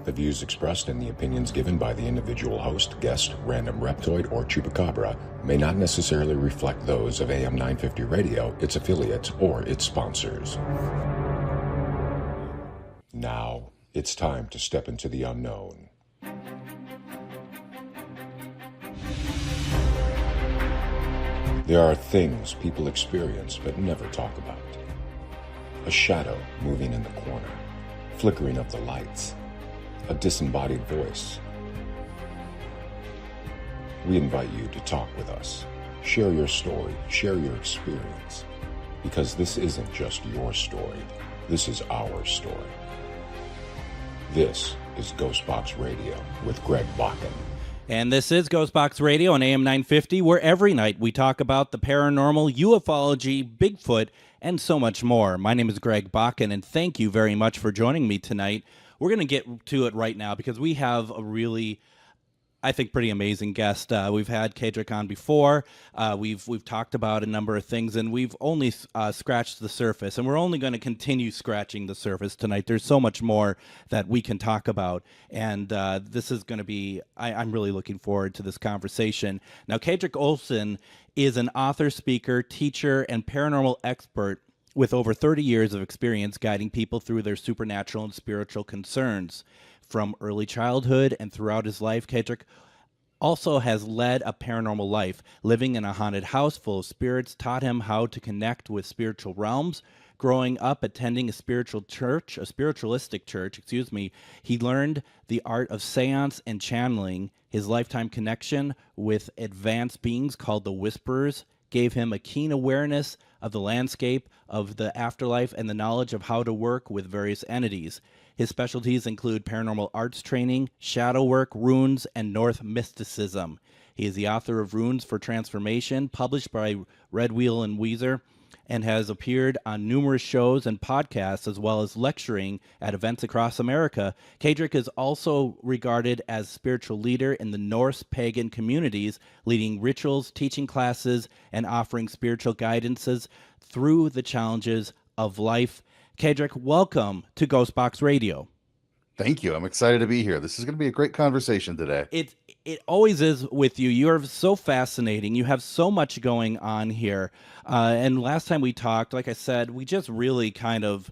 The views expressed and the opinions given by the individual host, guest, random reptoid, or chupacabra may not necessarily reflect those of AM 950 Radio, its affiliates, or its sponsors. Now, it's time to step into the unknown. There are things people experience but never talk about. A shadow moving in the corner, flickering of the lights, a disembodied voice. We invite you to talk with us. Share your story, share your experience. Because this isn't just your story, this is our story. This is GhostBox Radio with Greg Bakun. And this is GhostBox Radio on AM 950, where every night we talk about the paranormal, ufology, Bigfoot, and so much more. My name is Greg Bakun, and thank you very much for joining me tonight. We're going to get to it right now because we have a really, I think, pretty amazing guest. We've had Kaedrich on before. We've talked about a number of things, and we've only scratched the surface, and we're only going to continue scratching the surface tonight. There's so much more that we can talk about, and this is going to be, I'm really looking forward to this conversation. Now, Kaedrich Olsen is an author, speaker, teacher, and paranormal expert with over 30 years of experience guiding people through their supernatural and spiritual concerns. From early childhood and throughout his life, Kaedrich also has led a paranormal life. Living in a haunted house full of spirits taught him how to connect with spiritual realms. Growing up attending a spiritualistic church, he learned the art of seance and channeling. His lifetime connection with advanced beings called the Whisperers gave him a keen awareness of the landscape of the afterlife and the knowledge of how to work with various entities. His specialties include paranormal arts training, shadow work, runes, and North mysticism. He is the author of Runes for Transformation, published by Red Wheel and Weezer, and has appeared on numerous shows and podcasts, as well as lecturing at events across America. Kaedrich is also regarded as spiritual leader in the Norse pagan communities, leading rituals, teaching classes, and offering spiritual guidances through the challenges of life. Kaedrich, welcome to GhostBox Radio. Thank you. I'm excited to be here. This is going to be a great conversation today. It always is with you. You are so fascinating. You have so much going on here. And last time we talked, like I said, we just really kind of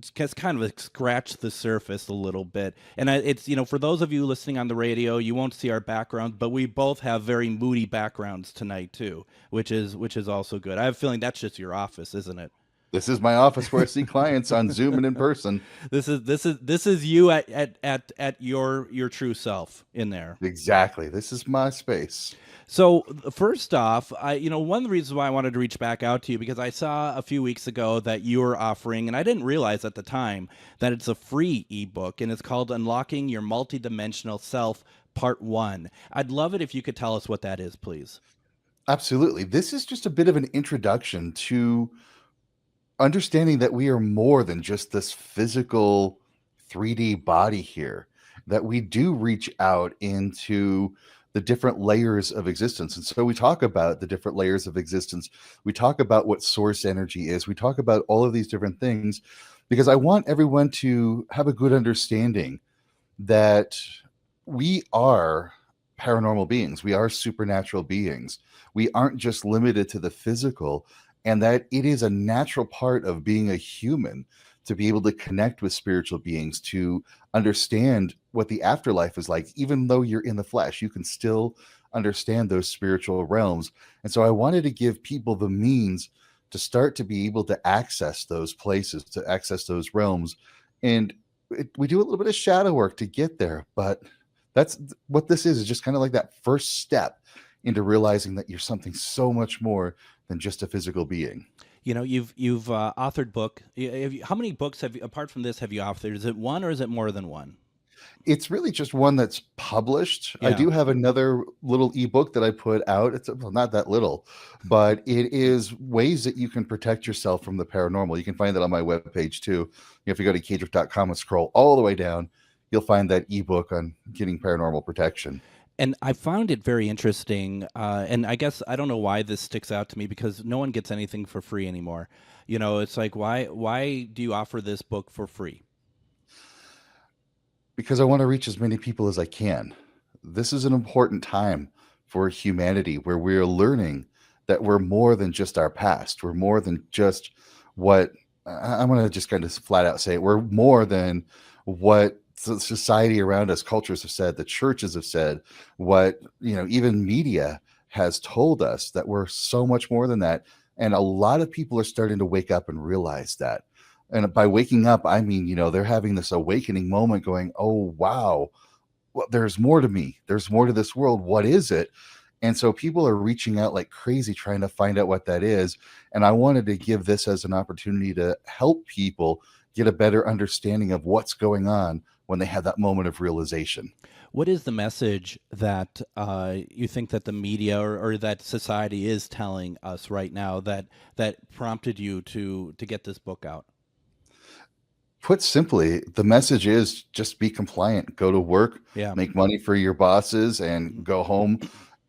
scratched the surface a little bit. And it's, for those of you listening on the radio, you won't see our background, but we both have very moody backgrounds tonight too, which is also good. I have a feeling that's just your office, isn't it? This is my office where I see clients on Zoom and in person. This is you at your true self in there. Exactly. This is my space. So first off, one of the reasons why I wanted to reach back out to you, because I saw a few weeks ago that you were offering, and I didn't realize at the time that it's a free ebook, and it's called Unlocking Your Multidimensional Self, Part 1. I'd love it if you could tell us what that is, please. Absolutely. This is just a bit of an introduction to understanding that we are more than just this physical 3D body here, that we do reach out into the different layers of existence. And so we talk about the different layers of existence. We talk about what source energy is. We talk about all of these different things because I want everyone to have a good understanding that we are paranormal beings. We are supernatural beings. We aren't just limited to the physical, and that it is a natural part of being a human to be able to connect with spiritual beings, to understand what the afterlife is like. Even though you're in the flesh, you can still understand those spiritual realms. And so I wanted to give people the means to start to be able to access those places, to access those realms. And we do a little bit of shadow work to get there, but that's what this is just kind of like that first step into realizing that you're something so much more than just a physical being. You've authored book. How many books apart from this have you authored? Is it one or is it more than one? It's really just one that's published. Yeah. I do have another little ebook that I put out. It's not that little, but it is ways that you can protect yourself from the paranormal. You can find that on my webpage too. If you go to kaedrich.com and scroll all the way down, you'll find that ebook on getting paranormal protection. And I found it very interesting, and I guess I don't know why this sticks out to me, because no one gets anything for free anymore. It's like, why do you offer this book for free? Because I want to reach as many people as I can. This is an important time for humanity where we're learning that we're more than just our past. We're more than just what I'm going to just kind of flat out say it. We're more than what society around us, cultures have said, the churches have said, what, even media has told us, that we're so much more than that. And a lot of people are starting to wake up and realize that. And by waking up, I mean, they're having this awakening moment going, oh, wow, well, there's more to me. There's more to this world. What is it? And so people are reaching out like crazy trying to find out what that is. And I wanted to give this as an opportunity to help people get a better understanding of what's going on when they have that moment of realization. What is the message that you think that the media or that society is telling us right now that prompted you to get this book out? Put simply, the message is just be compliant, go to work, Yeah. make money for your bosses, and go home,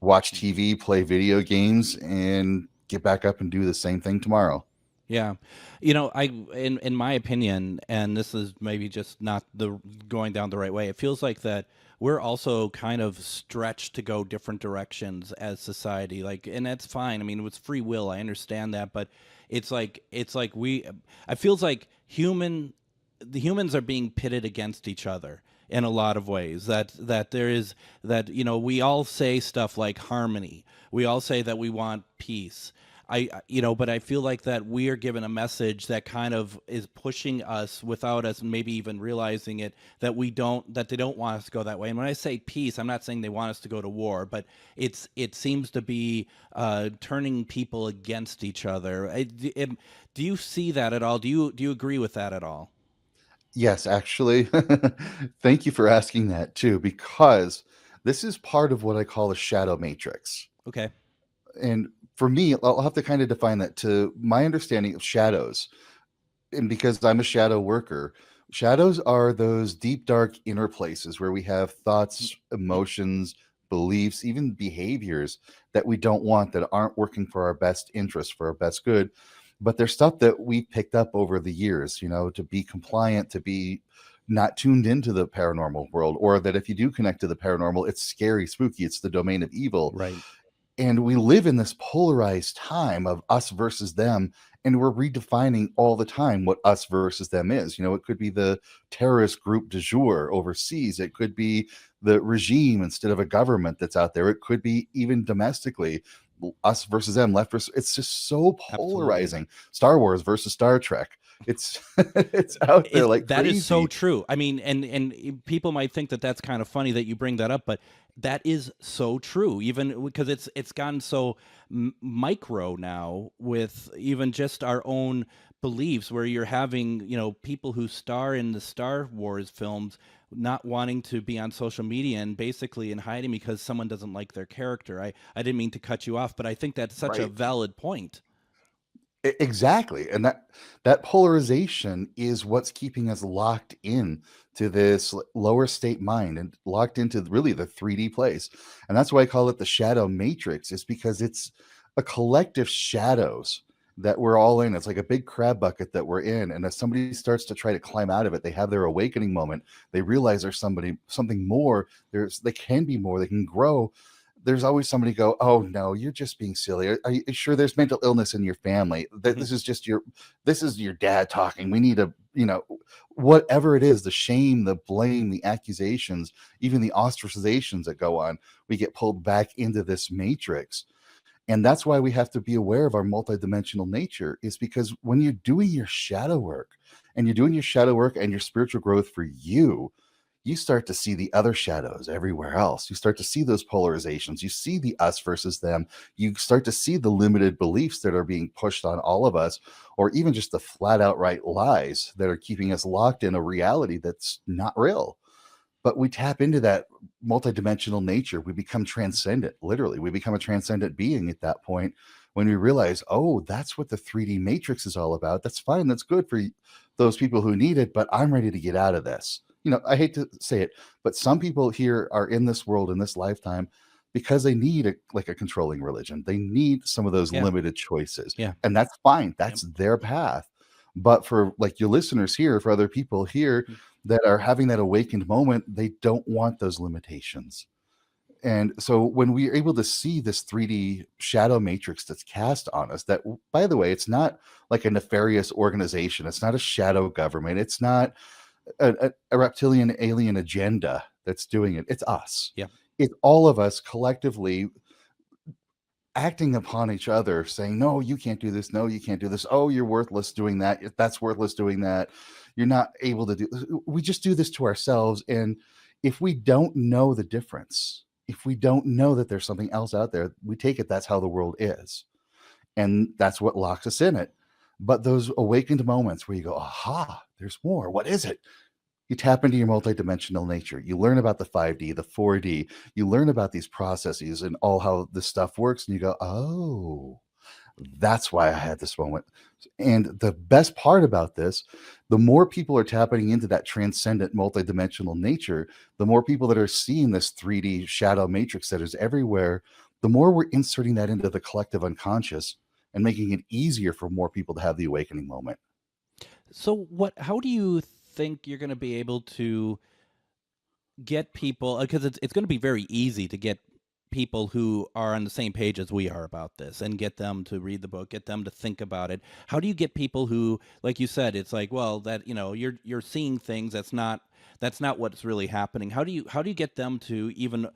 watch TV, play video games, and get back up and do the same thing tomorrow. Yeah. In my opinion, and this is maybe just not the going down the right way, it feels like that we're also kind of stretched to go different directions as society. Like, and that's fine. I mean, it's free will. I understand that, but it's like I feels like the humans are being pitted against each other in a lot of ways. That there is that we all say stuff like harmony. We all say that we want peace. But I feel like that we are given a message that kind of is pushing us without us maybe even realizing it, that they don't want us to go that way. And when I say peace, I'm not saying they want us to go to war, but it seems to be turning people against each other. Do you see that at all? Do you agree with that at all? Yes, actually, thank you for asking that too, because this is part of what I call a shadow matrix. Okay. And for me, I'll have to kind of define that to my understanding of shadows. And because I'm a shadow worker, shadows are those deep, dark inner places where we have thoughts, emotions, beliefs, even behaviors that we don't want, that aren't working for our best interest, for our best good. But there's stuff that we picked up over the years, to be compliant, to be not tuned into the paranormal world, or that if you do connect to the paranormal, it's scary, spooky, it's the domain of evil. Right. And we live in this polarized time of us versus them, and we're redefining all the time what us versus them is. It could be the terrorist group du jour overseas, it could be the regime instead of a government that's out there, it could be even domestically us versus them, left versus. It's just so Absolutely. polarizing. Star Wars versus Star Trek. It's it's out there like That is so crazy. true. I mean, and people might think that that's kind of funny that you bring that up, but that is so true. Even because it's gotten so micro now with even just our own beliefs, where you're having people who star in the Star Wars films not wanting to be on social media and basically in hiding because someone doesn't like their character. I didn't mean to cut you off, but I think that's such a Right. valid point. Exactly. And that polarization is what's keeping us locked in to this lower state mind and locked into really the 3D place. And that's why I call it the shadow matrix, is because it's a collective shadows that we're all in. It's like a big crab bucket that we're in. And as somebody starts to try to climb out of it, they have their awakening moment. They realize there's something more. They can be more. They can grow. There's always somebody go, oh no, you're just being silly. Are you sure there's mental illness in your family? That Mhm. this is your dad talking. We need whatever it is, the shame, the blame, the accusations, even the ostracizations that go on, we get pulled back into this matrix. And that's why we have to be aware of our multidimensional nature, is because when you're doing your shadow work and your spiritual growth for you start to see the other shadows everywhere else. You start to see those polarizations. You see the us versus them. You start to see the limited beliefs that are being pushed on all of us, or even just the flat outright lies that are keeping us locked in a reality that's not real. But we tap into that multidimensional nature. We become transcendent. Literally, we become a transcendent being at that point, when we realize, oh, that's what the 3D matrix is all about. That's fine. That's good for those people who need it, but I'm ready to get out of this. I hate to say it, but some people here are in this world in this lifetime because they need a controlling religion. They need some of those Yeah. limited choices, Yeah. and that's fine. Yep. That's their path. But for like your listeners here, for other people here Mm. that are having that awakened moment, they don't want those limitations. And so when we're able to see this 3D shadow matrix that's cast on us, that, by the way, it's not like a nefarious organization, it's not a shadow government, it's not a reptilian alien agenda that's doing it. It's us. Yeah. It's all of us collectively acting upon each other, saying, no, you can't do this. No, you can't do this. Oh, you're worthless doing that. That's worthless doing that. You're not able to do. We just do this to ourselves. And if we don't know the difference, if we don't know that there's something else out there, we take it that's how the world is. And that's what locks us in it. But those awakened moments where you go, aha, there's more. What is it? You tap into your multidimensional nature. You learn about the 5D, the 4D. You learn about these processes and all how this stuff works. And you go, oh, that's why I had this moment. And the best part about this, the more people are tapping into that transcendent multidimensional nature, the more people that are seeing this 3D shadow matrix that is everywhere, the more we're inserting that into the collective unconscious and making it easier for more people to have the awakening moment. So how do you think you're going to be able to get people, because it's going to be very easy to get people who are on the same page as we are about this and get them to read the book, get them to think about it. How do you get people who, like you said, it's like, well, that, you're seeing things that's not what's really happening. How do you get them to even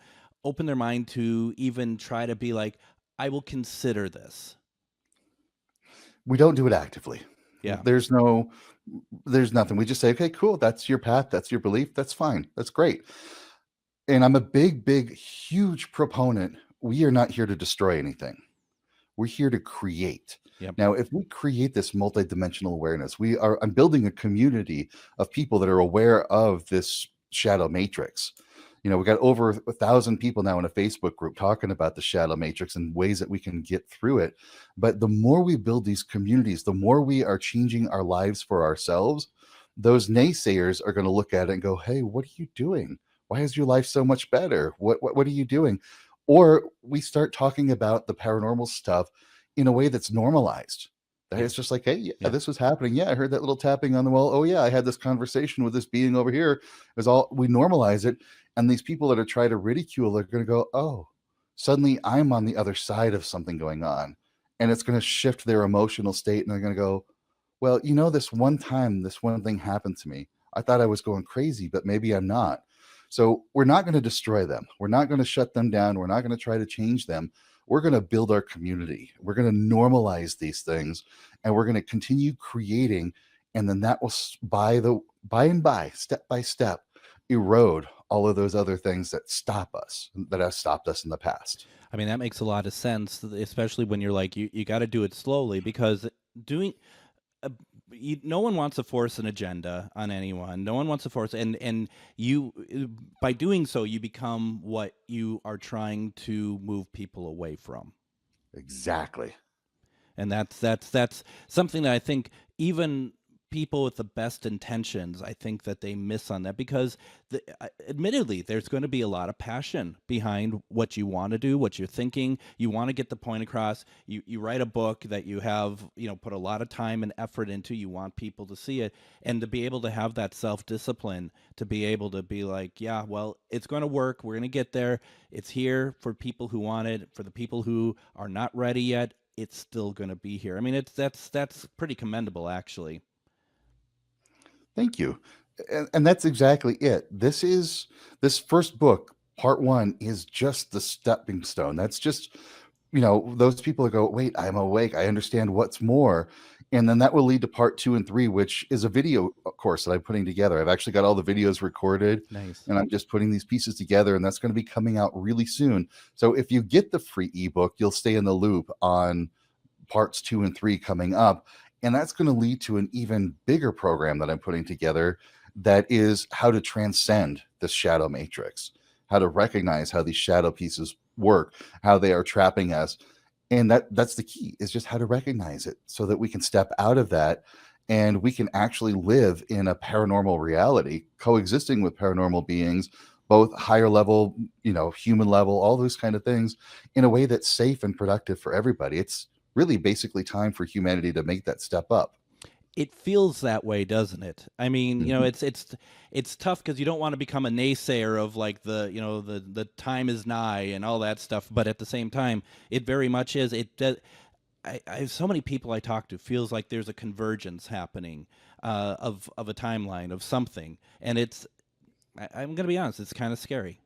open their mind to even try to be like, I will consider this? We don't do it actively. Yeah. There's nothing. We just say, okay, cool. That's your path. That's your belief. That's fine. That's great. And I'm a big, huge proponent. We are not here to destroy anything. We're here to create. Yep. Now, if we create this multidimensional awareness, I'm building a community of people that are aware of this shadow matrix. We got over 1,000 people now in a Facebook group talking about the shadow matrix and ways that we can get through it. But the more we build these communities, the more we are changing our lives for ourselves. Those naysayers are going to look at it and go, hey, what are you doing? Why is your life so much better? What are you doing? Or we start talking about the paranormal stuff in a way that's normalized. That Yeah. it's just like, hey, yeah, Yeah. this was happening. Yeah, I heard that little tapping on the wall. Oh yeah, I had this conversation with this being over here. It was all, we normalize it. And these people that are trying to ridicule are going to go, oh, suddenly I'm on the other side of something going on. And it's going to shift their emotional state. And they're going to go, well, this one time, this one thing happened to me. I thought I was going crazy, but maybe I'm not. So we're not going to destroy them. We're not going to shut them down. We're not going to try to change them. We're going to build our community. We're going to normalize these things, and we're going to continue creating. And then that will, by and by, step by step, erode all of those other things that stop us, that have stopped us in the past. I mean, that makes a lot of sense, especially when you're like, you got to do it slowly, because doing uh, no one wants to force an agenda on anyone. No one wants to force, and you, by doing so, you become what you are trying to move people away from. Exactly. And that's something that I think even people with the best intentions, I think that they miss on that, because admittedly, there's going to be a lot of passion behind what you want to do, what you're thinking. You want to get the point across. You write a book that you have, put a lot of time and effort into. You want people to see it, and to be able to have that self-discipline, to be able to be like, yeah, well, it's going to work. We're going to get there. It's here for people who want it. For the people who are not ready yet, it's still going to be here. I mean, that's pretty commendable, actually. Thank you. And that's exactly it. This first book, part one, is just the stepping stone. That's just, those people that go, wait, I'm awake. I understand what's more. And then that will lead to part 2 and 3, which is a video course that I'm putting together. I've actually got all the videos recorded. Nice. And I'm just putting these pieces together, and that's going to be coming out really soon. So if you get the free ebook, you'll stay in the loop on parts 2 and 3 coming up. And that's going to lead to an even bigger program that I'm putting together, that is how to transcend this shadow matrix, how to recognize how these shadow pieces work, how they are trapping us. And that's the key, is just how to recognize it so that we can step out of that, and we can actually live in a paranormal reality, coexisting with paranormal beings, both higher level, human level, all those kind of things, in a way that's safe and productive for everybody. It's really basically time for humanity to make that step up. It feels that way, doesn't it? I mean, Mhm. it's tough because you don't want to become a naysayer of like the time is nigh and all that stuff. But at the same time, it very much is. It does. I so many people I talk to feels like there's a convergence happening of a timeline of something, and I'm going to be honest, it's kind of scary.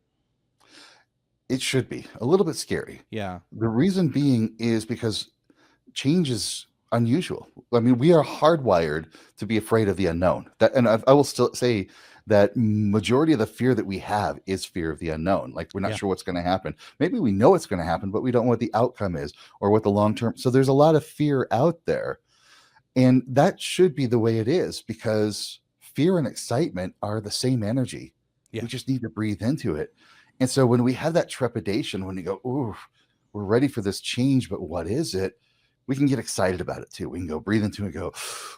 It should be a little bit scary. Yeah, The reason being is because change is unusual. I mean, we are hardwired to be afraid of the unknown. I will still say that majority of the fear that we have is fear of the unknown. Like we're not yeah, sure what's going to happen. Maybe we know what's going to happen, but we don't know what the outcome is or what the long term. So there's a lot of fear out there, and that should be the way it is because fear and excitement are the same energy. yeah. We just need to breathe into it. And so when we have that trepidation, when you go, ooh, we're ready for this change, but what is it? We can get excited about it too. We can go breathe into it and go,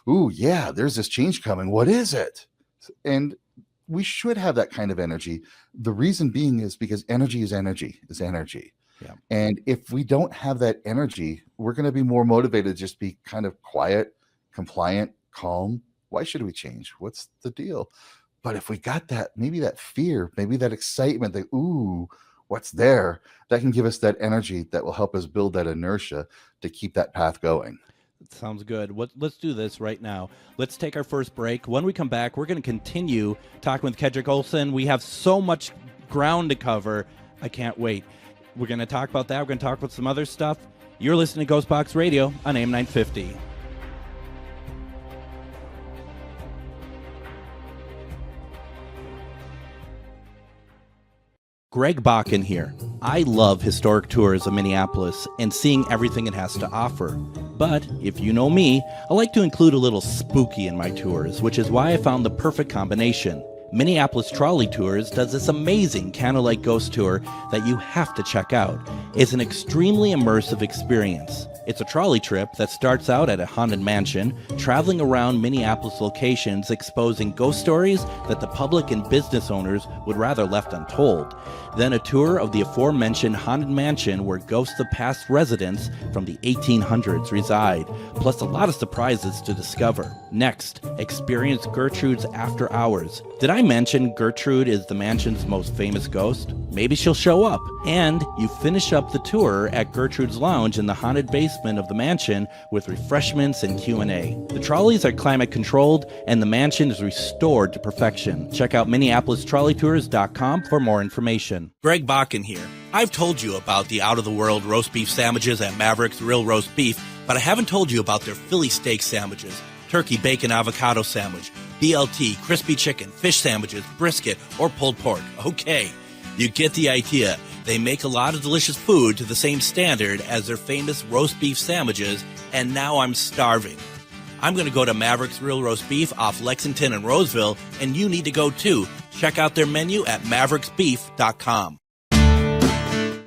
ooh, yeah, there's this change coming. What is it? And we should have that kind of energy. The reason being is because energy is energy is energy. Yeah. And if we don't have that energy, we're going to be more motivated to just be kind of quiet, compliant, calm. Why should we change? What's the deal? But if we got that, maybe that fear, maybe that excitement, that, ooh, what's there, that can give us that energy that will help us build that inertia to keep that path going. Sounds good. Let's do this right now. Let's take our first break. When we come back, we're going to continue talking with Kaedrich Olsen. We have so much ground to cover. I can't wait. We're going to talk about that. We're going to talk about some other stuff. You're listening to GhostBox Radio on AM 950. Greg Bakun here. I love historic tours of Minneapolis and seeing everything it has to offer. But if you know me, I like to include a little spooky in my tours, which is why I found the perfect combination. Minneapolis Trolley Tours does this amazing candlelight ghost tour that you have to check out. It's an extremely immersive experience. It's a trolley trip that starts out at a haunted mansion, traveling around Minneapolis locations exposing ghost stories that the public and business owners would rather left untold. Then a tour of the aforementioned haunted mansion where ghosts of past residents from the 1800s reside, plus a lot of surprises to discover. Next, experience Gertrude's After Hours. Did I mention Gertrude is the mansion's most famous ghost? Maybe she'll show up. And you finish up the tour at Gertrude's Lounge in the haunted basement of the mansion with refreshments and Q&A. The trolleys are climate controlled and the mansion is restored to perfection. Check out MinneapolisTrolleyTours.com for more information. Greg Bakun here. I've told you about the out-of-the-world roast beef sandwiches at Maverick's Real Roast Beef, but I haven't told you about their Philly steak sandwiches, turkey bacon avocado sandwich, BLT, crispy chicken, fish sandwiches, brisket, or pulled pork. Okay, you get the idea. They make a lot of delicious food to the same standard as their famous roast beef sandwiches, and now I'm starving. I'm going to go to Maverick's Real Roast Beef off Lexington and Roseville, and you need to go too. Check out their menu at mavericksbeef.com.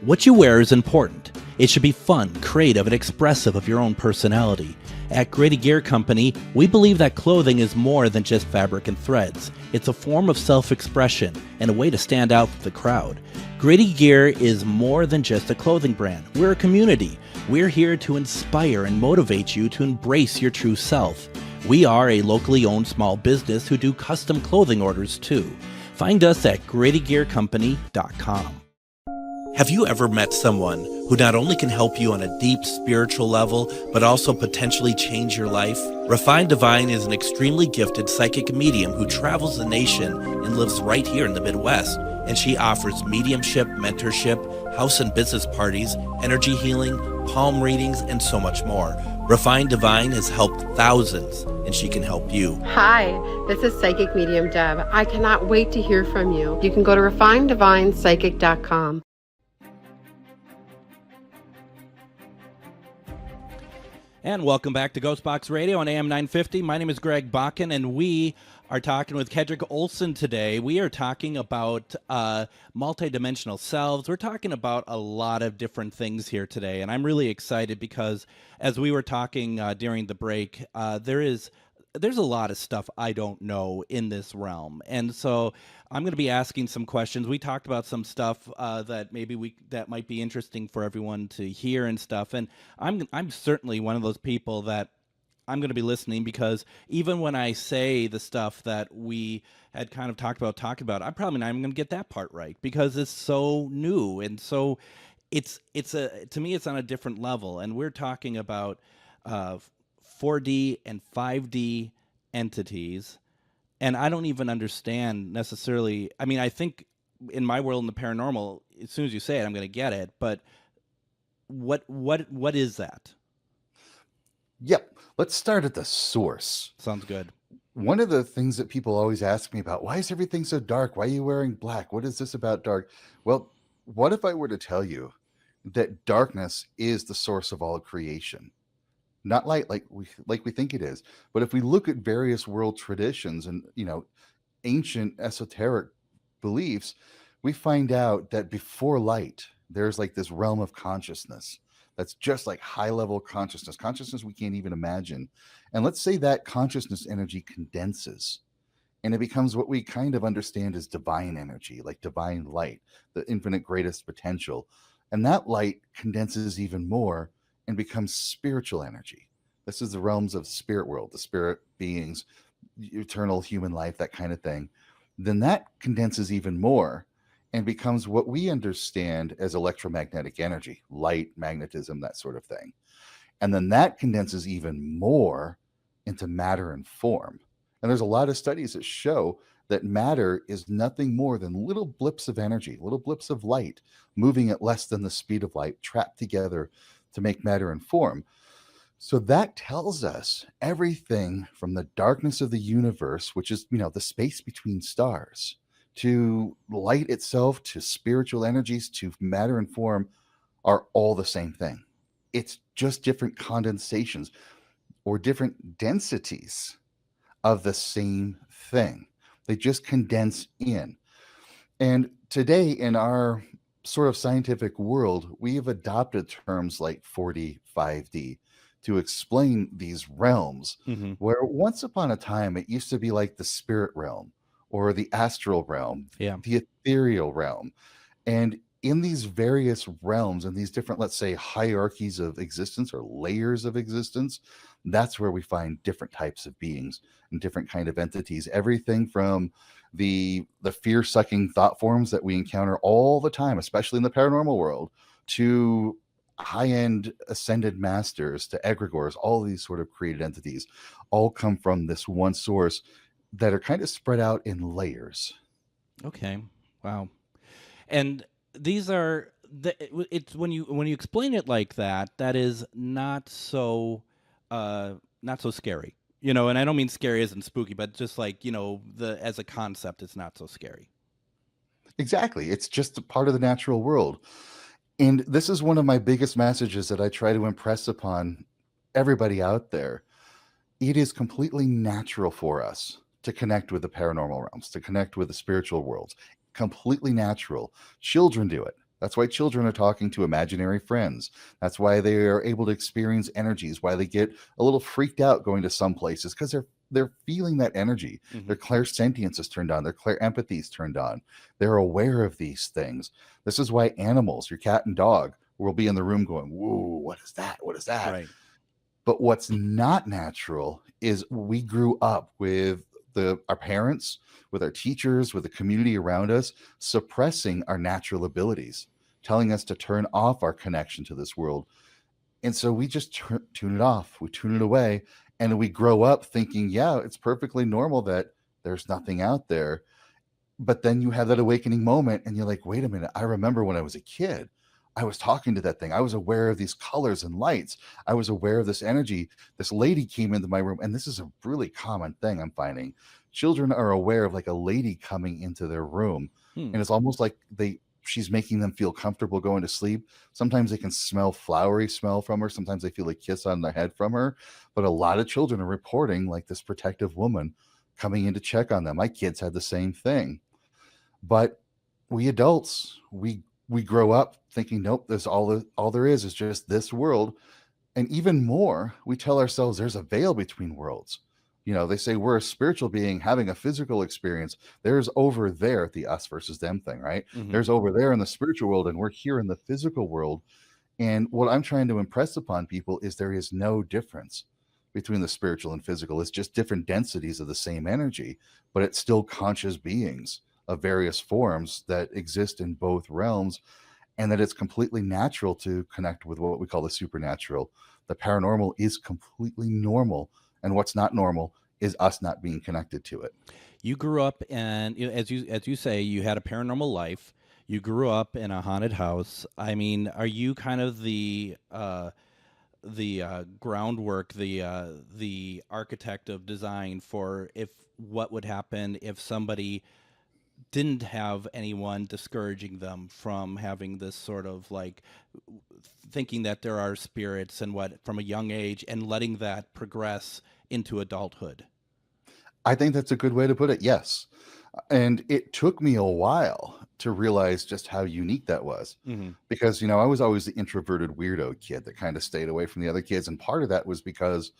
What you wear is important. It should be fun, creative, and expressive of your own personality. At Grady Gear Company, we believe that clothing is more than just fabric and threads. It's a form of self-expression and a way to stand out with the crowd. Grady Gear is more than just a clothing brand. We're a community. We're here to inspire and motivate you to embrace your true self. We are a locally owned small business who do custom clothing orders too. Find us at GradyGearCompany.com. Have you ever met someone who not only can help you on a deep spiritual level, but also potentially change your life? Refined Divine is an extremely gifted psychic medium who travels the nation and lives right here in the Midwest. And she offers mediumship, mentorship, house and business parties, energy healing, palm readings, and so much more. Refined Divine has helped thousands, and she can help you. Hi, this is Psychic Medium Deb. I cannot wait to hear from you. You can go to refineddivinepsychic.com. And welcome back to GhostBox Radio on AM 950. My name is Greg Bakun, and we are talking with Kaedrich Olsen today. We are talking about multidimensional selves. We're talking about a lot of different things here today, and I'm really excited because as we were talking during the break, there's a lot of stuff I don't know in this realm, and so I'm going to be asking some questions. We talked about some stuff that that might be interesting for everyone to hear and stuff. And I'm certainly one of those people that I'm going to be listening, because even when I say the stuff that we had kind of talked about, I'm probably not even going to get that part right, because it's so new. And so to me, it's on a different level. And we're talking about 4D and 5D entities. And I don't even understand necessarily. I mean, I think in my world in the paranormal, as soon as you say it, I'm going to get it. But what is that? Yep. Let's start at the source. Sounds good. One of the things that people always ask me about, why is everything so dark? Why are you wearing black? What is this about dark? Well, what if I were to tell you that darkness is the source of all creation? Not light like we think it is. But if we look at various world traditions and, ancient esoteric beliefs, we find out that before light, there's like this realm of consciousness that's just like high level consciousness we can't even imagine. And let's say that consciousness energy condenses and it becomes what we kind of understand as divine energy, like divine light, the infinite greatest potential. And that light condenses even more and becomes spiritual energy. This is the realms of spirit world, the spirit beings, eternal human life, that kind of thing. Then that condenses even more and becomes what we understand as electromagnetic energy, light, magnetism, that sort of thing. And then that condenses even more into matter and form. And there's a lot of studies that show that matter is nothing more than little blips of energy, little blips of light moving at less than the speed of light, trapped together to make matter and form. So that tells us everything from the darkness of the universe, which is, the space between stars, to light itself, to spiritual energies, to matter and form, are all the same thing. It's just different condensations or different densities of the same thing. They just condense in. And today, in our sort of scientific world, we have adopted terms like 4D, 5D to explain these realms, where once upon a time it used to be like the spirit realm or the astral realm, the ethereal realm. And in these various realms and these different, let's say, hierarchies of existence or layers of existence, that's where we find different types of beings and different kind of entities. Everything from the fear-sucking thought forms that we encounter all the time, especially in the paranormal world, to high-end ascended masters, to egregores. All these sort of created entities all come from this one source that are kind of spread out in layers. Okay. Wow. And these are it's when you explain it like that, that is not so scary. And I don't mean scary as in spooky, but just like, as a concept, it's not so scary. Exactly. It's just a part of the natural world. And this is one of my biggest messages that I try to impress upon everybody out there. It is completely natural for us to connect with the paranormal realms, to connect with the spiritual worlds. Completely natural. Children do it. That's why children are talking to imaginary friends. That's why they are able to experience energies, why they get a little freaked out going to some places, because they're feeling that energy. Their clairsentience is turned on. Their clairempathy is turned on. They're aware of these things. This is why animals, your cat and dog, will be in the room going, "Whoa, what is that? What is that?" Right. But what's not natural is we grew up with our parents, with our teachers, with the community around us, suppressing our natural abilities, telling us to turn off our connection to this world. And so we just tune it off. We tune it away. And we grow up thinking, yeah, it's perfectly normal that there's nothing out there. But then you have that awakening moment and you're like, wait a minute. I remember when I was a kid, I was talking to that thing. I was aware of these colors and lights. I was aware of this energy. This lady came into my room. And this is a really common thing I'm finding. Children are aware of like a lady coming into their room. And it's almost like she's making them feel comfortable going to sleep. Sometimes they can smell flowery smell from her. Sometimes they feel a kiss on their head from her. But a lot of children are reporting like this protective woman coming in to check on them. My kids had the same thing. But we adults, we grow up thinking, nope, there's all there is just this world. And even more, we tell ourselves there's a veil between worlds. They say we're a spiritual being having a physical experience. There's over there, the us versus them thing, right? There's over there in the spiritual world, and we're here in the physical world. And what I'm trying to impress upon people is there is no difference between the spiritual and physical. It's just different densities of the same energy, but it's still conscious beings of various forms that exist in both realms, and that it's completely natural to connect with what we call the supernatural. The paranormal is completely normal, and what's not normal is us not being connected to it. You grew up, and as you say, you had a paranormal life. You grew up in a haunted house. I mean, are you kind of the groundwork, the architect of design for if what would happen if somebody didn't have anyone discouraging them from having this sort of like thinking that there are spirits and what from a young age and letting that progress into adulthood? I think that's a good way to put it. Yes. And it took me a while to realize just how unique that was. Hmm. Because, I was always the introverted weirdo kid that kind of stayed away from the other kids. And part of that was because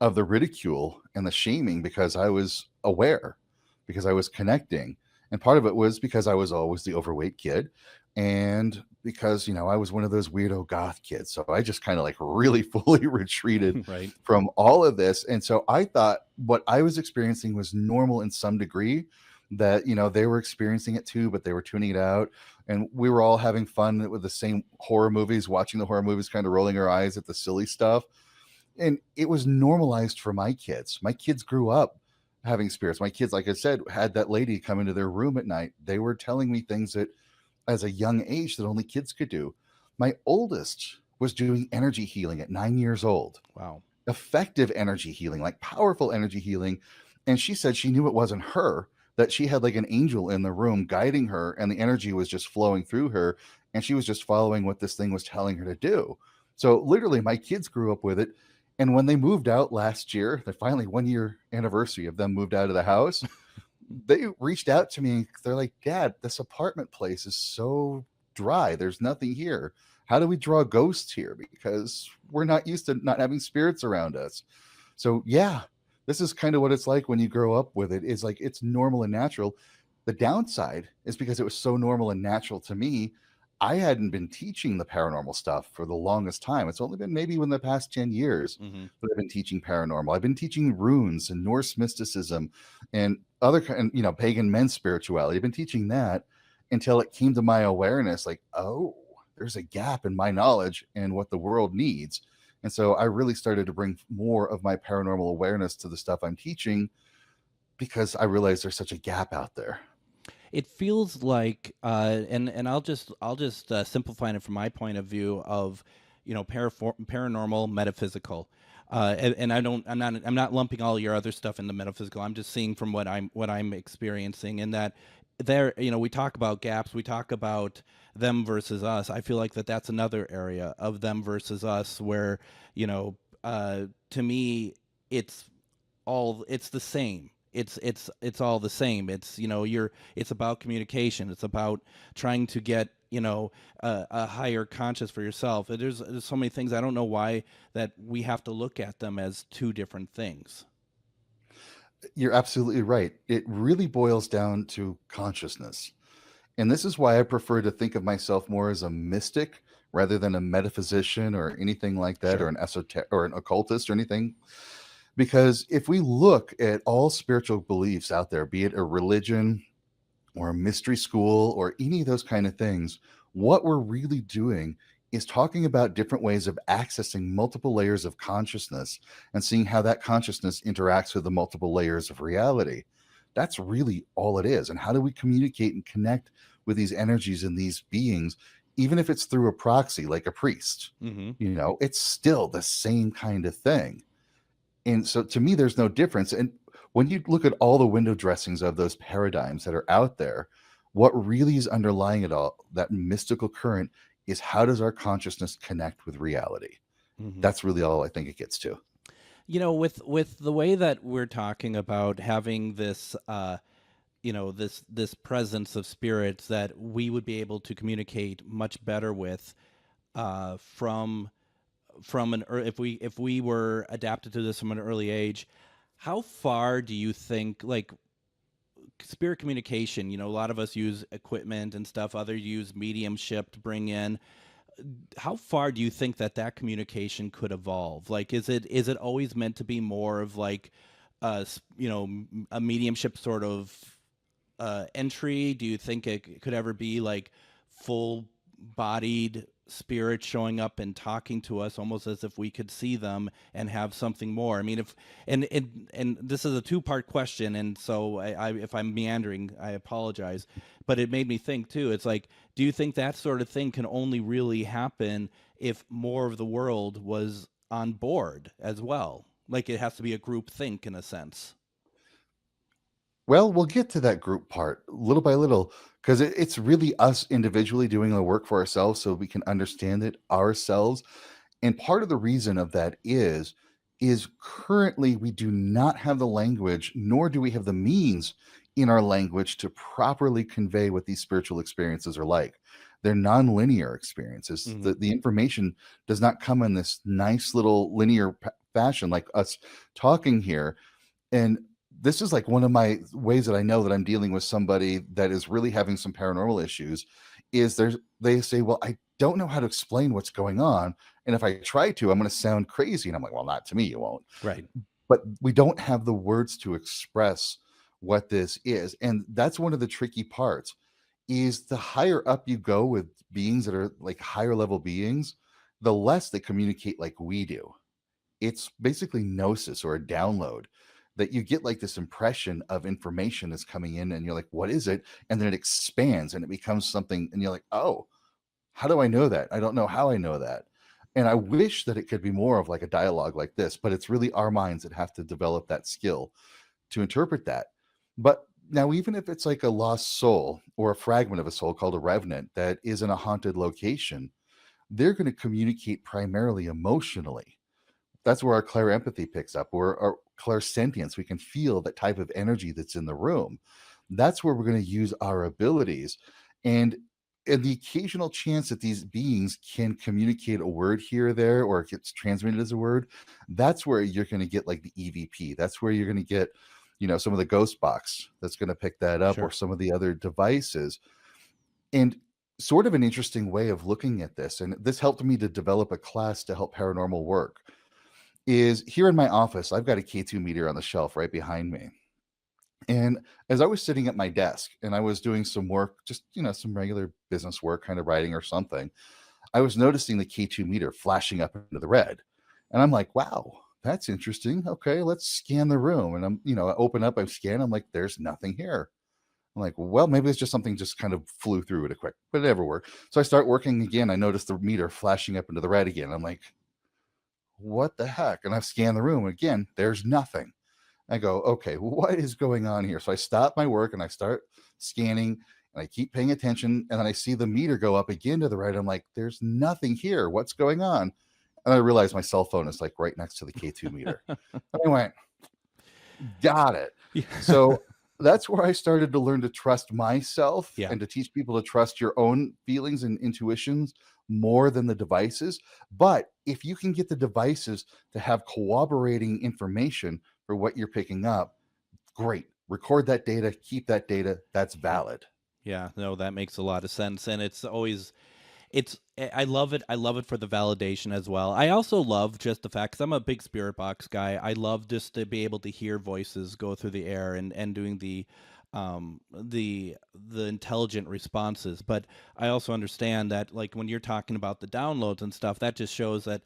of the ridicule and the shaming, because I was aware, because I was connecting. And part of it was because I was always the overweight kid. And because, I was one of those weirdo goth kids. So I just kind of like really fully retreated Right. from all of this. And so I thought what I was experiencing was normal in some degree, that, they were experiencing it too, but they were tuning it out. And we were all having fun with the same horror movies, watching the horror movies, kind of rolling our eyes at the silly stuff. And it was normalized for my kids. My kids grew up having spirits. My kids, like I said, had that lady come into their room at night. They were telling me things that as a young age that only kids could do. My oldest was doing energy healing at 9 years old. Wow. Effective energy healing, like powerful energy healing. And she said she knew it wasn't her, that she had like an angel in the room guiding her, and the energy was just flowing through her, and she was just following what this thing was telling her to do. So literally my kids grew up with it. And when they moved out last year, the finally 1 year anniversary of them moved out of the house, they reached out to me. They're like, Dad, this apartment place is so dry. There's nothing here. How do we draw ghosts here? Because we're not used to not having spirits around us. So yeah, this is kind of what it's like when you grow up with it. It's like it's normal and natural. The downside is because it was so normal and natural to me, I hadn't been teaching the paranormal stuff for the longest time. It's only been maybe in the past 10 years Hmm. that I've been teaching paranormal. I've been teaching runes and Norse mysticism and other kind, pagan men's spirituality. I've been teaching that until it came to my awareness, like, oh, there's a gap in my knowledge and what the world needs. And so I really started to bring more of my paranormal awareness to the stuff I'm teaching, because I realized there's such a gap out there. It feels like, and I'll just simplify it from my point of view of, paranormal, metaphysical, and I'm not lumping all your other stuff into metaphysical. I'm just seeing from what I'm experiencing, and that there, we talk about gaps, we talk about them versus us. I feel like that's another area of them versus us where, to me, it's it's the same. It's all the same. It's about communication. It's about trying to get a higher conscious for yourself. There's so many things. I don't know why that we have to look at them as two different things. You're absolutely right. It really boils down to consciousness. And this is why I prefer to think of myself more as a mystic rather than a metaphysician or anything like that, or Sure. an esoteric or an occultist or anything. Because if we look at all spiritual beliefs out there, be it a religion or a mystery school or any of those kind of things, what we're really doing is talking about different ways of accessing multiple layers of consciousness and seeing how that consciousness interacts with the multiple layers of reality. That's really all it is. And how do we communicate and connect with these energies and these beings, even if it's through a proxy like a priest? Hmm. It's still the same kind of thing. And so to me, there's no difference. And when you look at all the window dressings of those paradigms that are out there, what really is underlying it all, that mystical current, is how does our consciousness connect with reality? Hmm. That's really all I think it gets to. With the way that we're talking about having this, this presence of spirits that we would be able to communicate much better with, from if we were adapted to this from an early age, how far do you think, like, spirit communication? A lot of us use equipment and stuff, others use mediumship to bring in. how far do you think that communication could evolve? Like, is it always meant to be more of like, a mediumship sort of entry? Do you think it could ever be like full bodied spirit showing up and talking to us almost as if we could see them and have something more? I mean, if and this is a two-part question, and so if I'm meandering, I apologize, but it made me think too. It's like, do you think that sort of thing can only really happen if more of the world was on board as well? Like, it has to be a group think in a sense. Well, we'll get to that group part little by little because it's really us individually doing the work for ourselves so we can understand it ourselves. And part of the reason of that is currently we do not have the language, nor do we have the means in our language to properly convey what these spiritual experiences are like. They're non-linear experiences. Hmm. The information does not come in this nice little linear fashion like us talking here. And this is like one of my ways that I know that I'm dealing with somebody that is really having some paranormal issues is they say, "Well, I don't know how to explain what's going on, and if I try to, I'm going to sound crazy." And I'm like, "Well, not to me, you won't." Right. But we don't have the words to express what this is. And that's one of the tricky parts is the higher up you go with beings that are like higher level beings, the less they communicate like we do. It's basically gnosis or a download that you get like this impression of information is coming in and you're like, what is it? And then it expands and it becomes something and you're like, oh, how do I know that? I don't know how I know that. And I wish that it could be more of like a dialogue like this, but it's really our minds that have to develop that skill to interpret that. But now, even if it's like a lost soul or a fragment of a soul called a revenant that is in a haunted location, they're going to communicate primarily emotionally. That's where our clairempathy picks up, or our clairsentience. We can feel that type of energy that's in the room. That's where we're going to use our abilities. And and the occasional chance that these beings can communicate a word here or there, or it gets transmitted as a word, that's where you're going to get like the EVP. That's where you're going to get, some of the ghost box that's going to pick that up, or Sure. some of the other devices. And sort of an interesting way of looking at this, and this helped me to develop a class to help paranormal work is here in my office, I've got a K2 meter on the shelf right behind me. And as I was sitting at my desk and I was doing some work, just, some regular business work, kind of writing or something, I was noticing the K2 meter flashing up into the red. And I'm like, wow, that's interesting. Okay, let's scan the room. And I open up, I scan, I'm like, there's nothing here. I'm like, well, maybe it's just something just kind of flew through it a quick, but it never worked. So I start working again. I notice the meter flashing up into the red again. I'm like, what the heck? And I've scanned the room. Again, there's nothing. I go, okay, what is going on here? So I stop my work and I start scanning and I keep paying attention. And then I see the meter go up again to the right. I'm like, there's nothing here. What's going on? And I realized my cell phone is like right next to the K2 meter. And I went, got it. Yeah. So that's where I started to learn to trust myself Yeah. and to teach people to trust your own feelings and intuitions more than the devices. But if you can get the devices to have corroborating information for what you're picking up, great. Record that data, keep that data. That's valid. Yeah, no, that makes a lot of sense, and I love it. I love it for the validation as well. I also love just the fact, because I'm a big spirit box guy. I love just to be able to hear voices go through the air and doing the intelligent responses. But I also understand that, like, when you're talking about the downloads and stuff, that just shows that,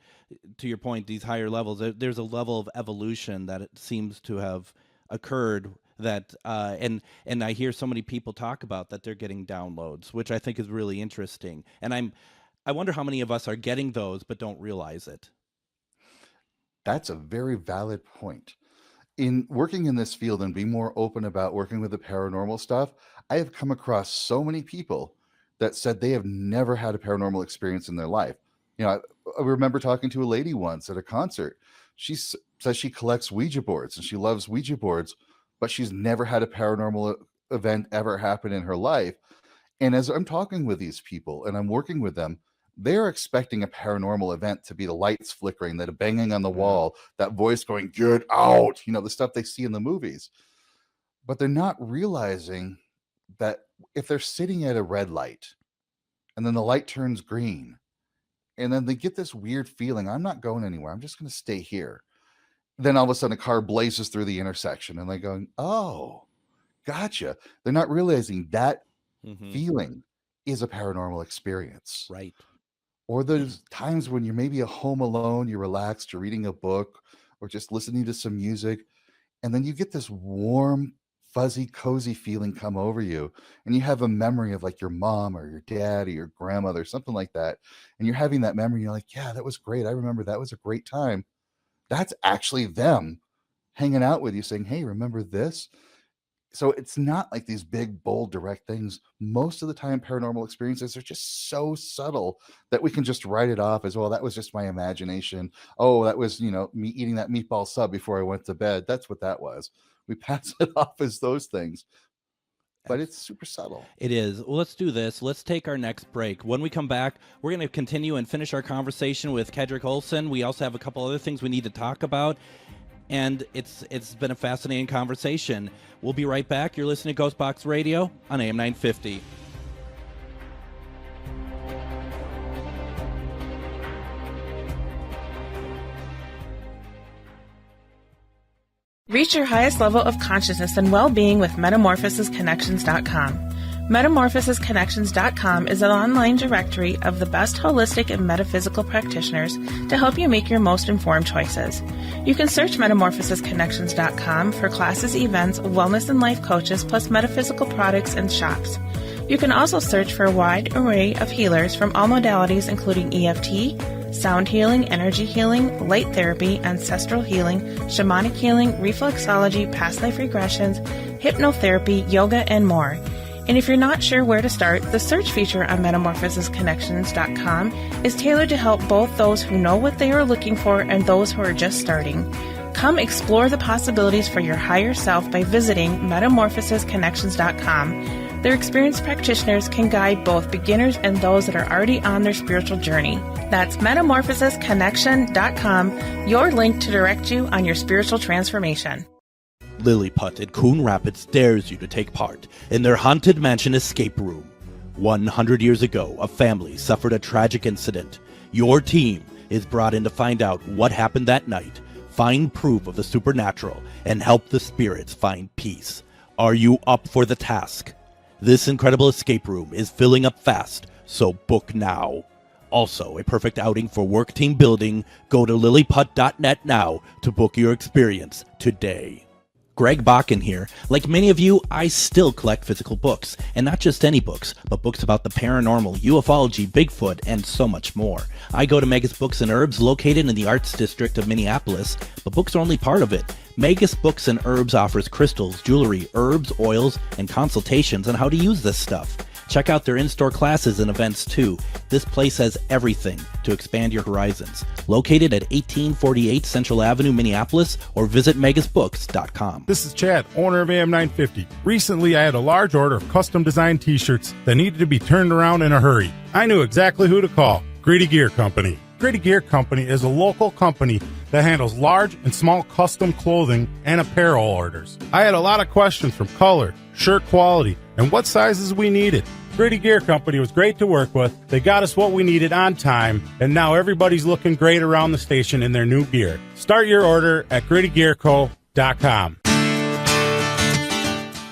to your point, these higher levels, there's a level of evolution that it seems to have occurred, that and I hear so many people talk about that they're getting downloads, which I think is really interesting. And I wonder how many of us are getting those but don't realize it. That's a very valid point. In working in this field and being more open about working with the paranormal stuff, I have come across so many people that said they have never had a paranormal experience in their life. I remember talking to a lady once at a concert. Says she collects Ouija boards and she loves Ouija boards, but she's never had a paranormal event ever happen in her life. And as I'm talking with these people and I'm working with them, they're expecting a paranormal event to be the lights flickering, that a banging on the Yeah. wall, that voice going, get out, the stuff they see in the movies. But they're not realizing that if they're sitting at a red light and then the light turns green and then they get this weird feeling, I'm not going anywhere, I'm just going to stay here. Then all of a sudden a car blazes through the intersection and they're going, oh, gotcha. They're not realizing that feeling is a paranormal experience. Right. Or there's times when you're maybe at home alone, you're relaxed, you're reading a book or just listening to some music, and then you get this warm, fuzzy, cozy feeling come over you, and you have a memory of like your mom or your dad or your grandmother, something like that, and you're having that memory, you're like, yeah, that was great, I remember that was a great time. That's actually them hanging out with you saying, hey, remember this? So it's not like these big, bold, direct things. Most of the time, paranormal experiences are just so subtle that we can just write it off as, well, that was just my imagination. Oh, that was, me eating that meatball sub before I went to bed. That's what that was. We pass it off as those things. But it's super subtle. It is. Well, let's do this. Let's take our next break. When we come back, we're going to continue and finish our conversation with Kaedrich Olsen. We also have a couple other things we need to talk about. And it's been a fascinating conversation. We'll be right back. You're listening to GhostBox Radio on AM 950. Reach your highest level of consciousness and well-being with MetamorphosisConnections.com. MetamorphosisConnections.com is an online directory of the best holistic and metaphysical practitioners to help you make your most informed choices. You can search MetamorphosisConnections.com for classes, events, wellness and life coaches, plus metaphysical products and shops. You can also search for a wide array of healers from all modalities, including EFT, sound healing, energy healing, light therapy, ancestral healing, shamanic healing, reflexology, past life regressions, hypnotherapy, yoga, and more. And if you're not sure where to start, the search feature on MetamorphosisConnections.com is tailored to help both those who know what they are looking for and those who are just starting. Come explore the possibilities for your higher self by visiting MetamorphosisConnections.com. Their experienced practitioners can guide both beginners and those that are already on their spiritual journey. That's MetamorphosisConnection.com, your link to direct you on your spiritual transformation. Lilliput in Coon Rapids dares you to take part in their Haunted Mansion escape room. 100 years ago, a family suffered a tragic incident. Your team is brought in to find out what happened that night, find proof of the supernatural, and help the spirits find peace. Are you up for the task? This incredible escape room is filling up fast, so book now. Also, a perfect outing for work team building. Go to lilliput.net now to book your experience today. Greg Bakun here. Like many of you, I still collect physical books, and not just any books, but books about the paranormal, ufology, Bigfoot, and so much more. I go to Megas Books and Herbs, located in the Arts District of Minneapolis, but books are only part of it. Megas Books and Herbs offers crystals, jewelry, herbs, oils, and consultations on how to use this stuff. Check out their in-store classes and events too. This place has everything to expand your horizons. Located at 1848 Central Avenue, Minneapolis, or visit megasbooks.com. This is Chad, owner of AM 950. Recently, I had a large order of custom-designed t-shirts that needed to be turned around in a hurry. I knew exactly who to call. Grady Gear Company. Grady Gear Company is a local company that handles large and small custom clothing and apparel orders. I had a lot of questions from color, shirt quality, and what sizes we needed. Grady Gear Company was great to work with. They got us what we needed on time, and now everybody's looking great around the station in their new gear. Start your order at GradyGearCo.com.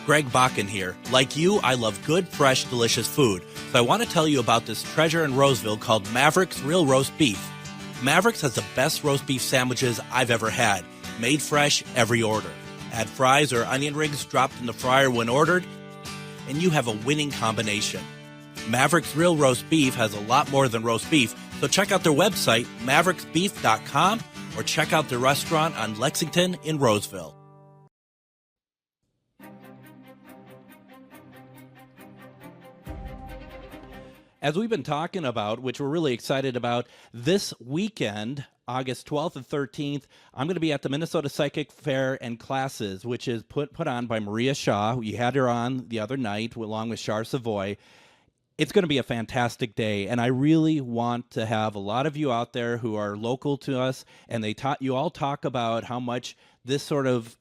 Greg Bakun here. Like you, I love good, fresh, delicious food. So I want to tell you about this treasure in Roseville called Maverick's Real Roast Beef. Maverick's has the best roast beef sandwiches I've ever had. Made fresh every order. Add fries or onion rings dropped in the fryer when ordered, and you have a winning combination. Maverick's Real Roast Beef has a lot more than roast beef, so check out their website, mavericksbeef.com, or check out their restaurant on Lexington in Roseville. As we've been talking about, which we're really excited about, this weekend, August 12th and 13th, I'm going to be at the Minnesota Psychic Fair and Classes, which is put on by Maria Shaw. We had her on the other night along with Char Savoy. It's going to be a fantastic day, and I really want to have a lot of you out there who are local to us, and you all talk about how much this sort of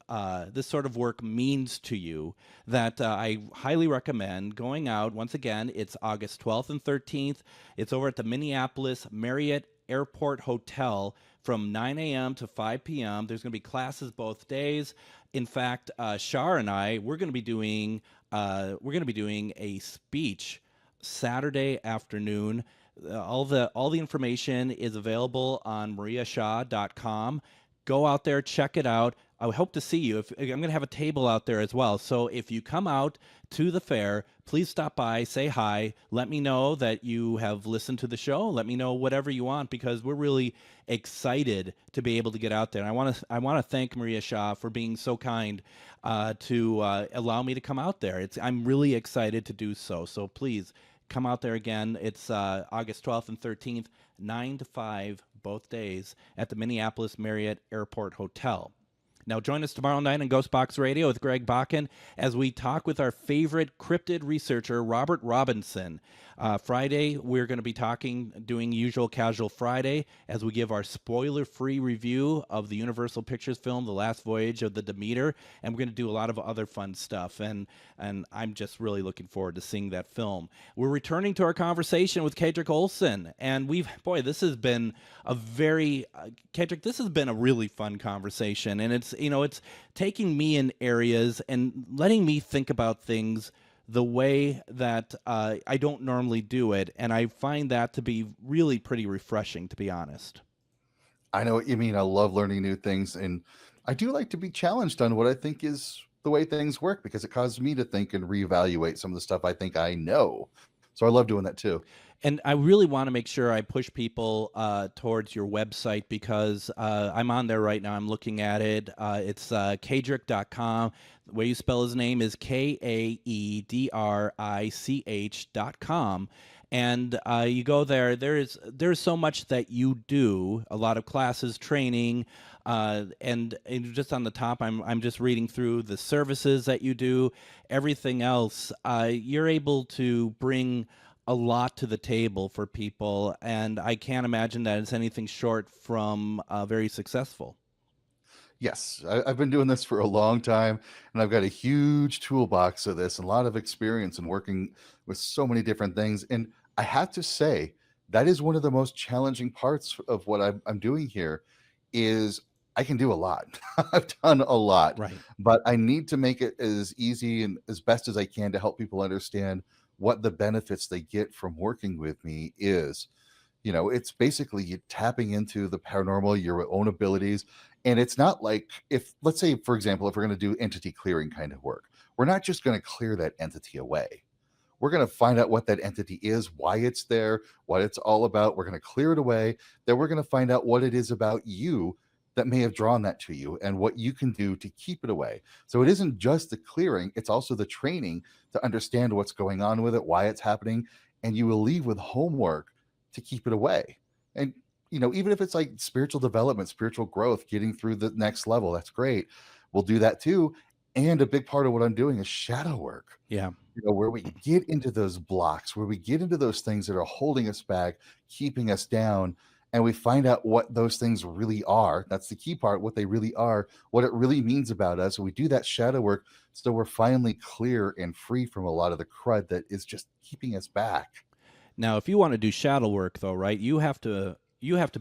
work means to you. That I highly recommend going out. Once again, it's August 12th and 13th. It's over at the Minneapolis Marriott Airport Hotel from 9 a.m. to 5 p.m. There's going to be classes both days. In fact, Shar and I we're going to be doing a speech Saturday afternoon. All the information is available on mariashaw.com. Go out there, check it out. I hope to see you. I'm going to have a table out there as well. So if you come out to the fair, please stop by, say hi, let me know that you have listened to the show. Let me know whatever you want, because we're really excited to be able to get out there. And I want to thank Maria Shaw for being so kind to allow me to come out there. I'm really excited to do so. So please come out there again. It's August 12th and 13th, 9 to 5, both days, at the Minneapolis Marriott Airport Hotel. Now, join us tomorrow night on GhostBox Radio with Greg Bakun as we talk with our favorite cryptid researcher, Robert Robinson. Friday, we're going to be doing Usual Casual Friday as we give our spoiler-free review of the Universal Pictures film, The Last Voyage of the Demeter, and we're going to do a lot of other fun stuff, and I'm just really looking forward to seeing that film. We're returning to our conversation with Kaedrich Olsen, and this has been Kaedrich, this has been a really fun conversation, and it's taking me in areas and letting me think about things the way that I don't normally do it, and I find that to be really pretty refreshing, to be honest. I know what you mean. I love learning new things, and I do like to be challenged on what I think is the way things work, because it causes me to think and reevaluate some of the stuff I think I know. So I love doing that too. And I really want to make sure I push people towards your website, because I'm on there right now. I'm looking at it. It's Kaedrich.com. The way you spell his name is Kaedrich.com. And you go there. There's so much that you do, a lot of classes, training, and just on the top, I'm just reading through the services that you do, everything else. You're able to bring a lot to the table for people, and I can't imagine that it's anything short from very successful. Yes, I've been doing this for a long time, and I've got a huge toolbox of this and a lot of experience in working with so many different things. And I have to say, that is one of the most challenging parts of what I'm doing here is I can do a lot. I've done a lot, Right. but I need to make it as easy and as best as I can to help people understand what the benefits they get from working with me is. It's basically you tapping into the paranormal, your own abilities. And it's not like, let's say, for example, if we're going to do entity clearing kind of work, we're not just going to clear that entity away. We're going to find out what that entity is, why it's there, what it's all about. We're going to clear it away. Then we're going to find out what it is about you that may have drawn that to you and what you can do to keep it away. So it isn't just the clearing, it's also the training to understand what's going on with it, why it's happening, and you will leave with homework to keep it away. And even if it's like spiritual development, spiritual growth, getting through the next level, that's great. We'll do that too. And a big part of what I'm doing is shadow work. Yeah. Where we get into those blocks, where we get into those things that are holding us back, keeping us down, and we find out what those things really are. That's the key part, what they really are, what it really means about us. And we do that shadow work so we're finally clear and free from a lot of the crud that is just keeping us back. Now, if you want to do shadow work, though, right, you have to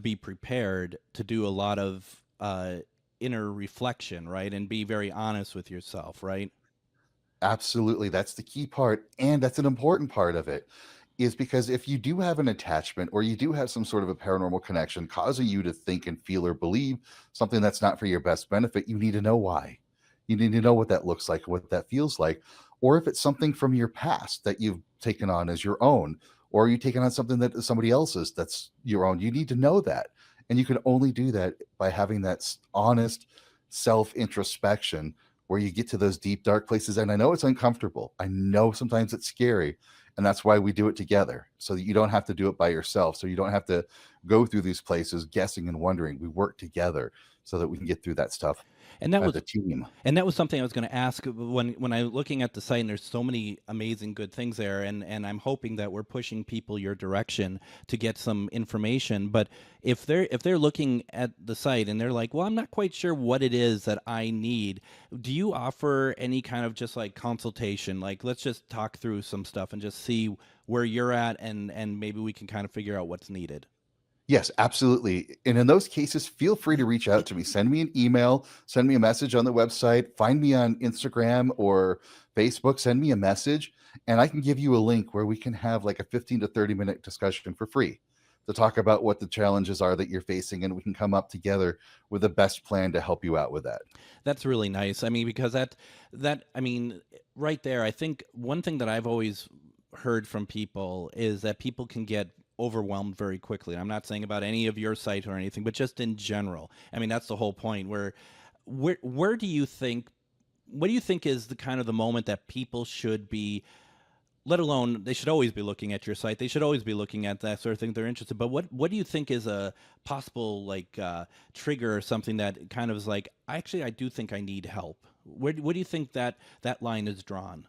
be prepared to do a lot of inner reflection, right, and be very honest with yourself, right? Absolutely. That's the key part. And that's an important part of it, is because if you do have an attachment or you do have some sort of a paranormal connection causing you to think and feel or believe something that's not for your best benefit, you need to know why. You need to know what that looks like, what that feels like. Or if it's something from your past that you've taken on as your own, or you taken on something that is somebody else's that's your own, you need to know that. And you can only do that by having that honest self-introspection where you get to those deep, dark places. And I know it's uncomfortable. I know sometimes it's scary. And that's why we do it together, so that you don't have to do it by yourself. So you don't have to go through these places guessing and wondering. We work together so that we can get through that stuff And that as was a team. And that was something I was going to ask when I'm looking at the site. And there's so many amazing good things there, and I'm hoping that we're pushing people your direction to get some information. But if they're looking at the site and they're like, well, I'm not quite sure what it is that I need, do you offer any kind of just like consultation? Like, let's just talk through some stuff and just see where you're at, and maybe we can kind of figure out what's needed. Yes, absolutely. And in those cases, feel free to reach out to me. Send me an email, send me a message on the website, find me on Instagram or Facebook, send me a message, and I can give you a link where we can have like a 15 to 30-minute discussion for free to talk about what the challenges are that you're facing, and we can come up together with the best plan to help you out with that. That's really nice. I mean, because I mean, right there, I think one thing that I've always heard from people is that people can get overwhelmed very quickly. I'm not saying about any of your site or anything, but just in general. I mean, that's the whole point. Where do you think, what do you think is the kind of the moment that people should be, let alone they should always be looking at your site, they should always be looking at that sort of thing they're interested, but what do you think is a possible like trigger or something that kind of is like, actually I do think I need help? Where do you think that line is drawn?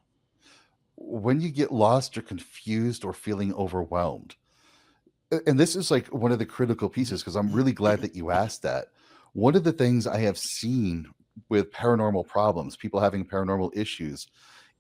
When you get lost or confused or feeling overwhelmed, and this is like one of the critical pieces, because I'm really glad that you asked that. One of the things I have seen with paranormal problems, people having paranormal issues,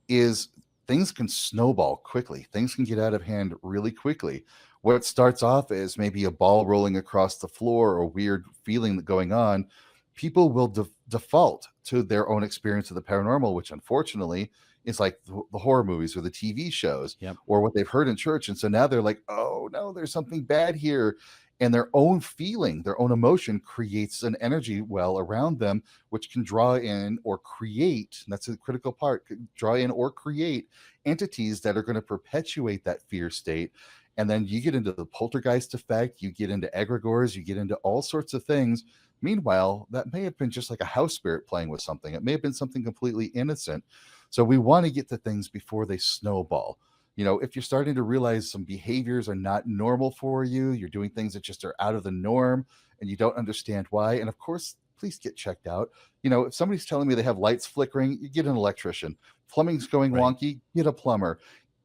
is things can snowball quickly. Things can get out of hand really quickly. What starts off as maybe a ball rolling across the floor or a weird feeling going on, people will default to their own experience of the paranormal, which unfortunately is like the horror movies or the TV shows Yep. or what they've heard in church. And so now they're like, oh no, there's something bad here. And their own feeling, their own emotion creates an energy well around them, which can draw in or create, and that's a critical part, draw in or create entities that are going to perpetuate that fear state. And then you get into the poltergeist effect, you get into egregores, you get into all sorts of things. Meanwhile, that may have been just like a house spirit playing with something. It may have been something completely innocent. So we want to get to things before they snowball. If you're starting to realize some behaviors are not normal for you, you're doing things that just are out of the norm and you don't understand why. And of course, please get checked out. If somebody's telling me they have lights flickering, you get an electrician. Plumbing's going Right. wonky, get a plumber.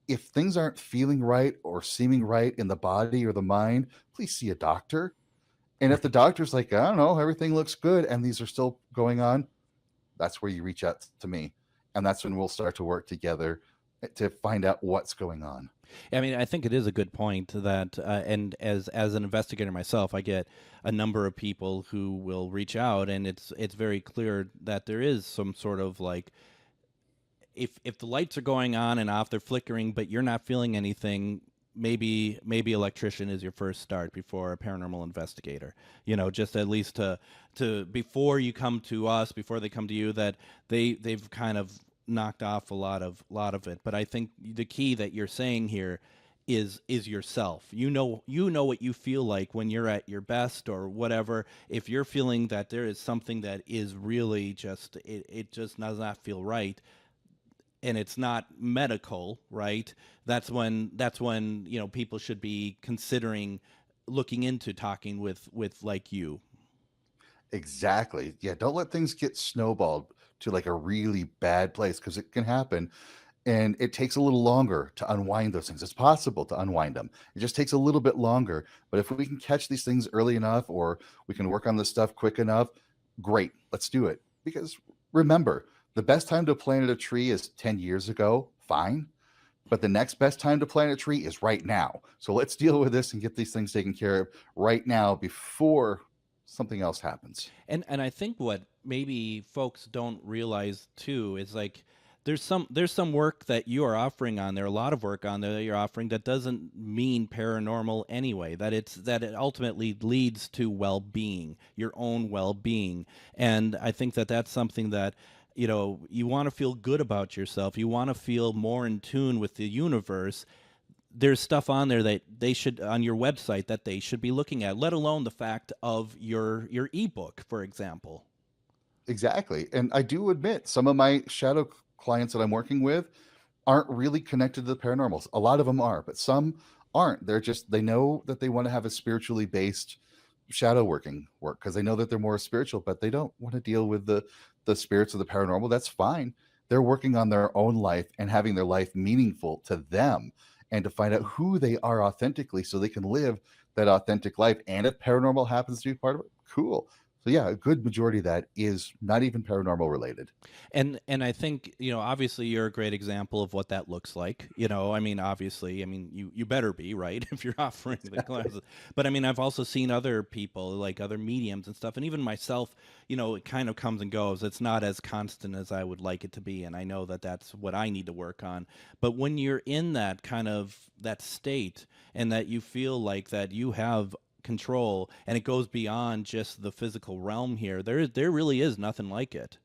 If things aren't feeling right or seeming right in the body or the mind, please see a doctor. And if the doctor's like, I don't know, everything looks good and these are still going on, that's where you reach out to me. And that's when we'll start to work together to find out what's going on. I mean, I think it is a good point that, and as an investigator myself, I get a number of people who will reach out, and it's very clear that there is some sort of like, if the lights are going on and off, they're flickering, but you're not feeling anything. Maybe electrician is your first start before a paranormal investigator. Just at least to before you come to us, before they come to you, that they've kind of knocked off a lot of it. But I think the key that you're saying here is yourself. You know what you feel like when you're at your best or whatever. If you're feeling that there is something that is really just it just does not feel right, and it's not medical, right? That's when people should be considering looking into talking with like you. Exactly. Yeah. Don't let things get snowballed to like a really bad place, because it can happen. And it takes a little longer to unwind those things. It's possible to unwind them. It just takes a little bit longer. But if we can catch these things early enough, or we can work on this stuff quick enough, great. Let's do it. Because remember, the best time to plant a tree is 10 years ago. Fine. But the next best time to plant a tree is right now. So let's deal with this and get these things taken care of right now before something else happens. And I think what maybe folks don't realize too is like there's some work that you are offering on there, a lot of work on there that you're offering that doesn't mean paranormal anyway. That it ultimately leads to well-being, your own well-being. And I think that that's something that you want to feel good about yourself. You want to feel more in tune with the universe. There's stuff on there that they should, on your website, that they should be looking at, let alone the fact of your ebook, for example. Exactly. And I do admit some of my shadow clients that I'm working with aren't really connected to the paranormals. A lot of them are, but some aren't. They know that they want to have a spiritually based shadow working work because they know that they're more spiritual, but they don't want to deal with the spirits of the paranormal. That's fine. They're working on their own life and having their life meaningful to them and to find out who they are authentically so they can live that authentic life. And if paranormal happens to be part of it, cool. So yeah, a good majority of that is not even paranormal related. And I think, obviously you're a great example of what that looks like. I mean, obviously, I mean, you better be, right, if you're offering the classes. But I mean, I've also seen other people, like other mediums and stuff, and even myself, it kind of comes and goes. It's not as constant as I would like it to be, and I know that that's what I need to work on. But when you're in that kind of that state and that you feel like that you have control and it goes beyond just the physical realm here, there really is nothing like it.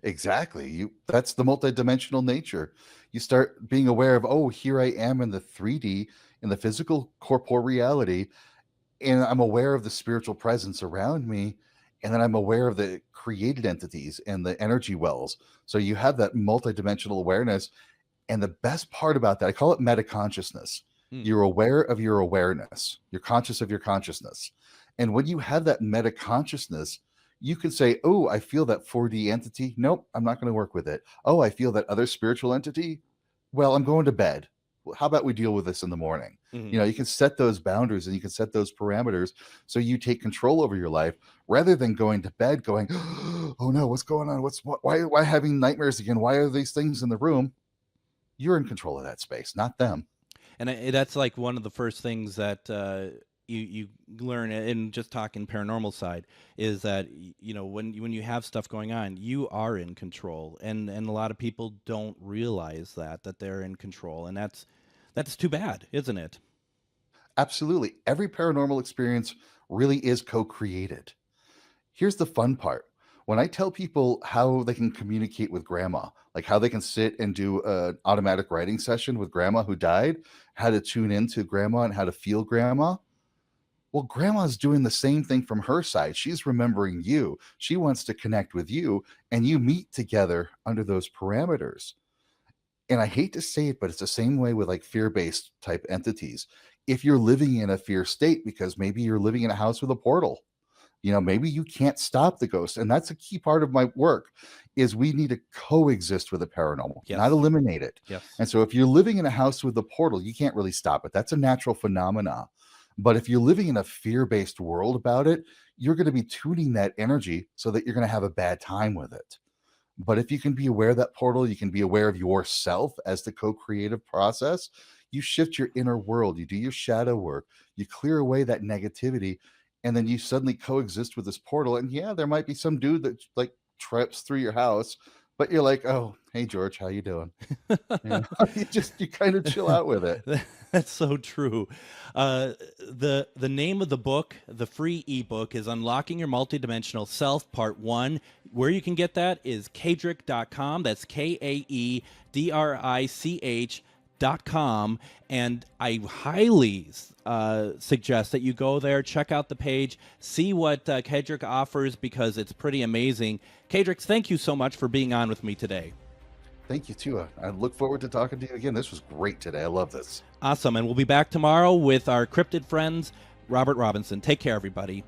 Exactly. That's the multidimensional nature. You start being aware of, oh, here I am in the 3D, in the physical corporeal reality, and I'm aware of the spiritual presence around me, and then I'm aware of the created entities and the energy wells. So you have that multidimensional awareness. And the best part about that, I call it metaconsciousness. You're aware of your awareness. You're conscious of your consciousness. And when you have that metaconsciousness, you can say, oh, I feel that 4D entity. Nope, I'm not going to work with it. Oh, I feel that other spiritual entity. Well, I'm going to bed. Well, how about we deal with this in the morning? You can set those boundaries and you can set those parameters so you take control over your life rather than going to bed going, oh no, what's going on? Why having nightmares again? Why are these things in the room? You're in control of that space, not them. And that's like one of the first things that you learn in just talking paranormal side is that when you have stuff going on, you are in control, and a lot of people don't realize that they're in control, and that's too bad, isn't it? Absolutely. Every paranormal experience really is co-created. Here's the fun part. When I tell people how they can communicate with grandma, like how they can sit and do an automatic writing session with grandma who died, how to tune into grandma and how to feel grandma. Well, grandma's doing the same thing from her side. She's remembering you. She wants to connect with you, and you meet together under those parameters. And I hate to say it, but it's the same way with like fear-based type entities. If you're living in a fear state because maybe you're living in a house with a portal, maybe you can't stop the ghost. And that's a key part of my work is we need to coexist with the paranormal, Yes. not eliminate it. Yes. And so if you're living in a house with a portal, you can't really stop it. That's a natural phenomena. But if you're living in a fear-based world about it, you're going to be tuning that energy so that you're going to have a bad time with it. But if you can be aware of that portal, you can be aware of yourself as the co-creative process. You shift your inner world, you do your shadow work, you clear away that negativity, and then you suddenly coexist with this portal. And yeah, there might be some dude that like trips through your house, but you're like, oh, hey George, how you doing? You kind of chill out with it. That's so true. The name of the book, the free ebook, is Unlocking Your Multidimensional Self, Part 1. Where you can get that is Kaedrich.com. That's Kaedrich.com. And I highly suggest that you go there, check out the page, see what Kaedrich offers, because it's pretty amazing. Kaedrich, thank you so much for being on with me today. Thank you, too. I look forward to talking to you again. This was great today. I love this. Awesome. And we'll be back tomorrow with our cryptid friends, Robert Robinson. Take care, everybody.